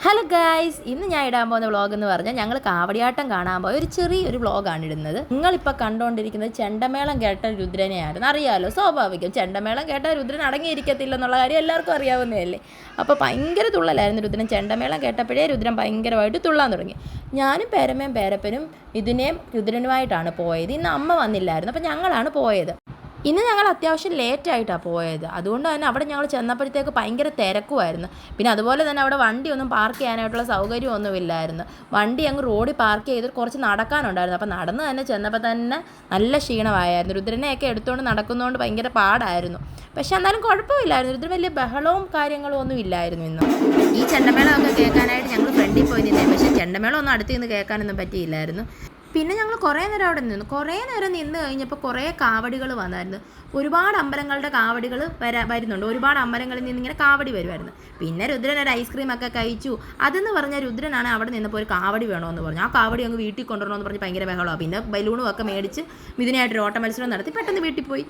Hello guys, ഇന്ന് ഞാൻ ഇടാൻ പോകുന്ന വ്ളോഗ് എന്ന് പറഞ്ഞാൽ ഞങ്ങൾ കാവടിയാട്ടം കാണാൻ പോയ ഒരു ചെറിയൊരു വ്ളോഗാണ് ഇടുന്നത്. നിങ്ങളിപ്പോൾ കണ്ടുകൊണ്ടിരിക്കുന്നത് ചെണ്ടമേളം കേട്ട രുദ്രനെയായിരുന്നു. അറിയാമല്ലോ, സ്വാഭാവികം ചെണ്ടമേളം കേട്ട രുദ്രൻ അടങ്ങിയിരിക്കത്തില്ലെന്നുള്ള കാര്യം എല്ലാവർക്കും അറിയാവുന്നതല്ലേ. അപ്പോൾ ഭയങ്കര തുള്ളലായിരുന്നു രുദ്രൻ. ചെണ്ടമേളം കേട്ടപ്പോഴേ രുദ്രൻ ഭയങ്കരമായിട്ട് തുള്ളാൻ തുടങ്ങി. ഞാനും പേരമ്മയും പേരപ്പനും ഇതിനെയും രുദ്രനുമായിട്ടാണ് പോയത്. ഇന്ന് അമ്മ വന്നില്ലായിരുന്നു, അപ്പോൾ ഞങ്ങളാണ് പോയത്. ഇന്ന് ഞങ്ങൾ അത്യാവശ്യം ലേറ്റായിട്ടാണ് പോയത്. അതുകൊണ്ട് തന്നെ അവിടെ ഞങ്ങൾ ചെന്നപ്പോഴത്തേക്ക് ഭയങ്കര തിരക്കുമായിരുന്നു. പിന്നെ അതുപോലെ തന്നെ അവിടെ വണ്ടിയൊന്നും പാർക്ക് ചെയ്യാനായിട്ടുള്ള സൗകര്യമൊന്നുമില്ലായിരുന്നു. വണ്ടി അങ്ങ് റോഡിൽ പാർക്ക് ചെയ്ത് കുറച്ച് നടക്കാനുണ്ടായിരുന്നു. അപ്പോൾ നടന്ന് തന്നെ ചെന്നപ്പോൾ തന്നെ നല്ല ക്ഷീണമായിരുന്നു. രുദ്രനെയൊക്കെ എടുത്തുകൊണ്ട് നടക്കുന്നതുകൊണ്ട് ഭയങ്കര പാടായിരുന്നു. പക്ഷെ എന്നാലും കുഴപ്പമില്ലായിരുന്നു. രുദ്രൻ വലിയ ബഹളവും കാര്യങ്ങളും ഒന്നും ഇല്ലായിരുന്നു ഇന്ന്. ഈ ചെണ്ടമേളമൊക്കെ കേൾക്കാനായിട്ട് ഞങ്ങൾ ഫ്രണ്ടിൽ പോയി നിന്നേ, പക്ഷേ ചെണ്ടമേളം ഒന്നും അടുത്ത് നിന്ന് കേൾക്കാനൊന്നും പറ്റിയില്ലായിരുന്നു. പിന്നെ ഞങ്ങൾ കുറേ നേരം അവിടെ നിന്നു. കുറേ നേരം നിന്ന് കഴിഞ്ഞപ്പോൾ കുറേ കാവടികൾ വന്നായിരുന്നു. ഒരുപാട് അമ്പലങ്ങളുടെ കാവടികൾ വരുന്നുണ്ട്. ഒരുപാട് അമ്പലങ്ങളിൽ നിന്ന് ഇങ്ങനെ കാവടി വരുമായിരുന്നു. പിന്നെ രുദ്രൻ ഒരു ഐസ്ക്രീമൊക്കെ കഴിച്ചു. അതെന്ന് പറഞ്ഞാൽ രുദ്രനാണ് അവിടെ നിന്നപ്പോൾ ഒരു കാവടി വേണമെന്ന് പറഞ്ഞു. ആ കാവടി അങ്ങ് വീട്ടിൽ കൊണ്ടുവരണമെന്ന് പറഞ്ഞ് ഭയങ്കര ബഹളമാണ്. പിന്നെ ബലൂണും ഒക്കെ മേടിച്ച് ഇതിനായിട്ടൊരു ഓട്ട മത്സരം നടത്തി പെട്ടെന്ന് വീട്ടിൽ പോയി.